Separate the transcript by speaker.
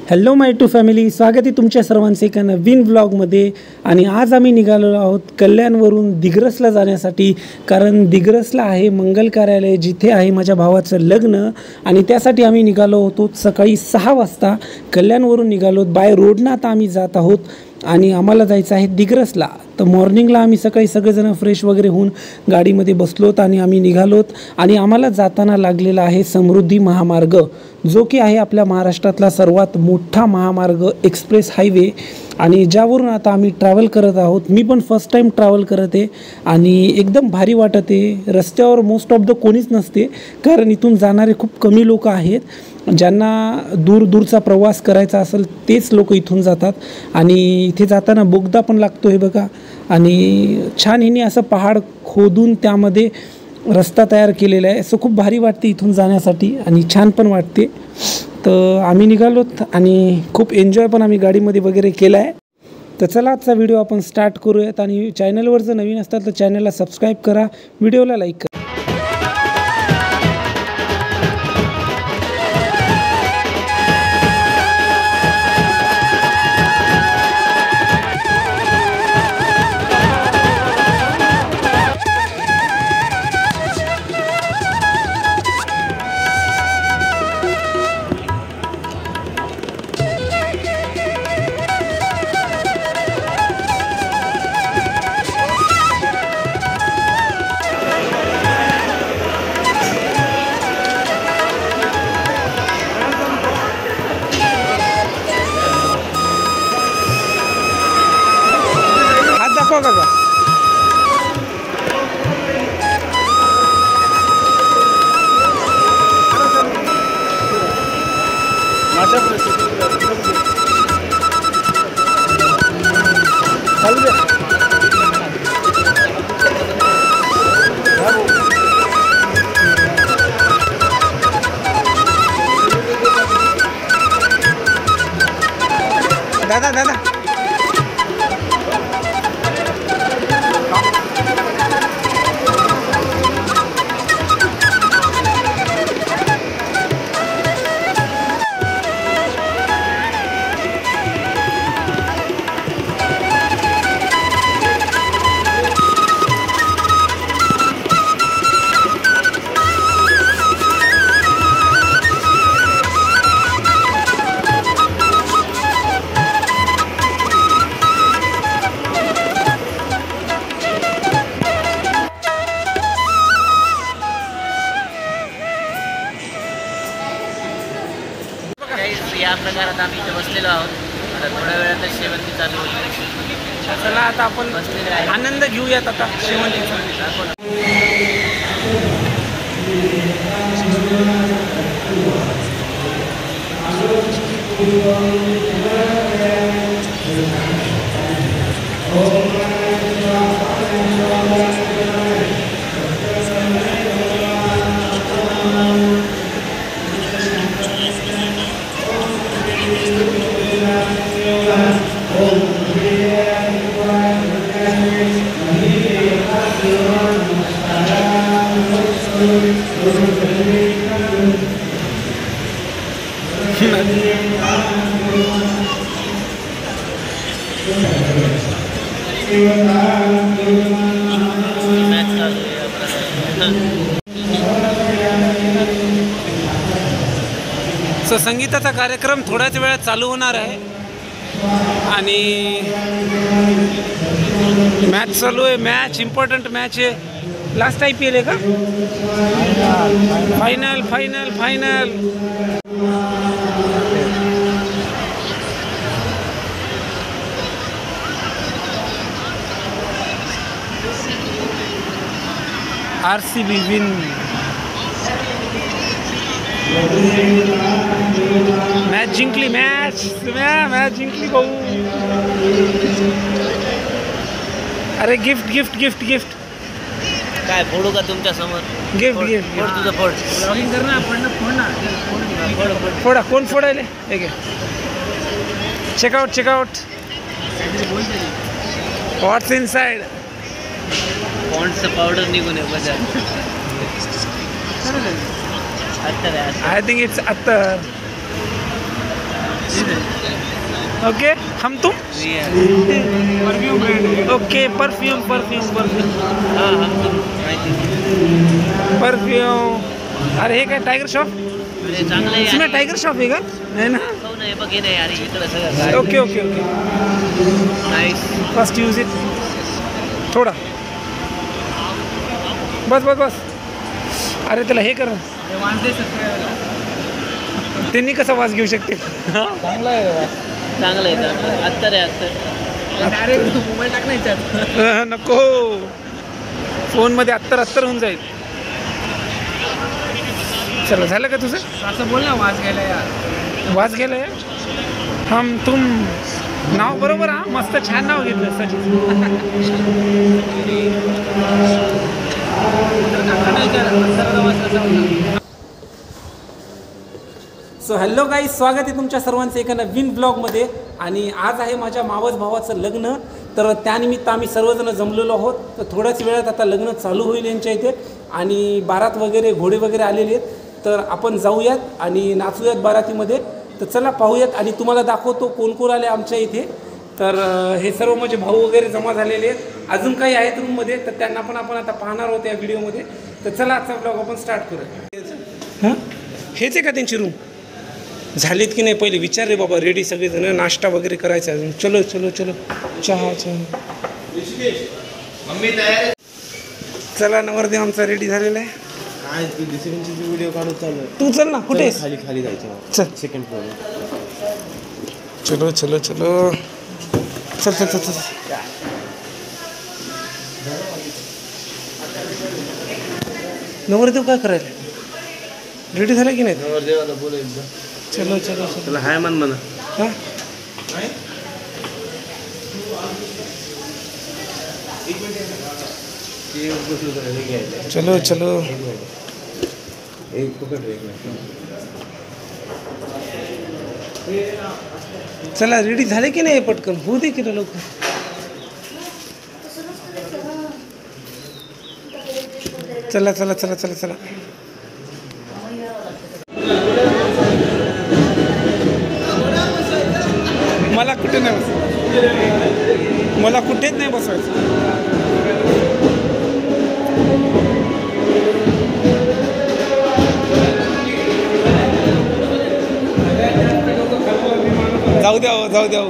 Speaker 1: Hello my to family, स्वागत आहे तुमच्या सर्वांचे एका नवीन व्लॉगमध्ये। आणि आज आम्ही निघालो आहोत कल्याणवरून दिग्रसला जाण्यासाठी, कारण दिग्रसला आहे मंगल कार्यालय, जिथे आहे माझ्या भावाचं लग्न। आणि त्यासाठी आम्ही निघालो होतो सकाळी 6 वाजता कल्याणवरून निघालो। बाय रोडनं आता आम्ही जात आहोत आणि आम्हाला जायचं आहे दिग्रसला। तर मॉर्निंगला आम्ही सकाळी सगळेजण फ्रेश वगैरे होऊन गाडीमध्ये बसलोत आणि आम्ही निघालोत। आणि आम्हाला जाताना लागलेला आहे समृद्धी महामार्ग, जो की आहे आपल्या महाराष्ट्रातला सर्वात मोठा महामार्ग, एक्सप्रेस हायवे। आणि ज्यावरून आता आम्ही ट्रॅव्हल करत आहोत। मी पण फर्स्ट टाईम ट्रॅव्हल करत आहे आणि एकदम भारी वाटत आहे। रस्त्यावर मोस्ट ऑफ द कोणीच नसते, कारण इथून जाणारे खूप कमी लोक आहेत। ज्यांना दूरचा प्रवास करायचा असेल तेच लोक इथून जातात। आणि इथे जाताना बोगदा पण लागतो हे बघा, आणि छान हिने असं पहाड खोदून त्यामध्ये रस्ता तयार केलेला आहे। असं खूप भारी वाटते इथून जाण्यासाठी आणि छान पण वाटते। तर आम्ही निघालोत आणि खूप एन्जॉय पण आम्ही गाडीमध्ये वगैरे केला आहे। तर चला आजचा व्हिडिओ आपण स्टार्ट करूयात। आणि चॅनलवर जर नवीन असतात तर चॅनलला सबस्क्राईब करा, व्हिडिओला लाईक करा। काका दादा दादा
Speaker 2: या प्रकारात आम्ही इथे बसलेलो आहोत। आता थोड्या वेळातच शेवंती चालू होईल।
Speaker 1: चला आता आपण
Speaker 2: बसलेले आहे,
Speaker 1: आनंद घेऊयात आता शेवंतीचा। सो संगीताचा कार्यक्रम थोड्याच वेळात चालू होणार आहे आणि मॅच चालू आहे। मॅच इम्पॉर्टंट मॅच आहे, लास्ट IPL आहे का? Final final final. RCB win, match जिंकली, मॅच जिंकली भाऊ। अरे गिफ्ट गिफ्ट गिफ्ट गिफ्ट
Speaker 2: काय फोडू का तुमच्या समोर?
Speaker 1: गिफ्ट गिफ्ट
Speaker 2: फोड तुझं फोड।
Speaker 1: ब्लॉगिंग कर ना आपण, फोड ना, फोडा। कोण फोडायले? ठीक आहे, चेकआउट चेकआउट। What's inside?
Speaker 2: पॉन्ड्सचं पावडर निघून आहे बाजार।
Speaker 1: I think it's attar. Okay हम तुम okay perfume perfume perfume perfume. अरे हे काय टायगर शॉप?
Speaker 2: चांगलं आहे
Speaker 1: इसमें टायगर शॉप आहे का? नाही ना.
Speaker 2: हो नाही बघ हे नाही अरे इकडं सगळं
Speaker 1: okay okay okay.
Speaker 2: Nice.
Speaker 1: First use it थोडा. बस बस बस. अरे त्याला हे कर. त्यांनी कसा वास घेऊ शकते?
Speaker 2: चांगलं आहे चांगलं आहे अत्तर आहे अत्तर.
Speaker 1: डायरेक्ट मोबाईल टाकण्याच्यात नको. फोनमध्ये अत्तर होऊन जाईल. चला झालं का तुझं?
Speaker 2: असं बोल ना वास घ्यायला यार.
Speaker 1: वास गेला यार. हम तुम नाव बरोबर हा. मस्त छान नाव घेतलं सचिन. सो हॅलो गाईज, स्वागत आहे तुमच्या सर्वांचं एका नवीन ब्लॉगमध्ये. आणि आज आहे माझ्या मावस भावाचं लग्न. तर त्यानिमित्त आम्ही सर्वजण जमलेलो आहोत. तर थोड्याच वेळात आता लग्न चालू होईल यांच्या इथे. आणि बारात वगैरे घोडे वगैरे आलेले आहेत. तर आपण जाऊयात आणि नाचूयात बारातीमध्ये. तर चला पाहूयात आणि तुम्हाला दाखवतो कोण कोण आले आमच्या इथे. तर हे सर्व माझे भाऊ वगैरे जमा झालेले आहेत. अजून काही आहेत रूममध्ये, तर त्यांना पण आपण आता पाहणार आहोत या व्हिडिओमध्ये. तर चला आजचा ब्लॉग आपण स्टार्ट करूया. हां हेच आहे का त्यांची रूम? झालीत की नाही पहिले विचार रे बाबा. रेडी सगळेजण, नाश्ता वगैरे करायचा अजून. चलो चलो चलो. चहा. चला नवरदेव आमचा रेडी झालेला आहे.
Speaker 3: व्हिडिओ काढून चालू.
Speaker 1: तू चल ना. कुठे
Speaker 3: खाली जायचं.
Speaker 1: चल
Speaker 3: सेकंड फ्लोअर.
Speaker 1: चलो चलो चलो. चल चल चल चल. नवरदेव काय करायला? रेडी झाला की नाही?
Speaker 3: नवरदेवाला बोल एकदा.
Speaker 1: चलो चलो चलो.
Speaker 3: त्याला हाय मान म्हणा.
Speaker 1: हां चलो चलो.
Speaker 3: एक पकड रे.
Speaker 1: चला रेडी झाले की नाही पटकन? होऊ दे की रे लोक. चला चला चला चला चला. मला कुठे नाही बसायचं. मला कुठेच नाही बसवायचं. जाऊ द्या जाऊ द्या.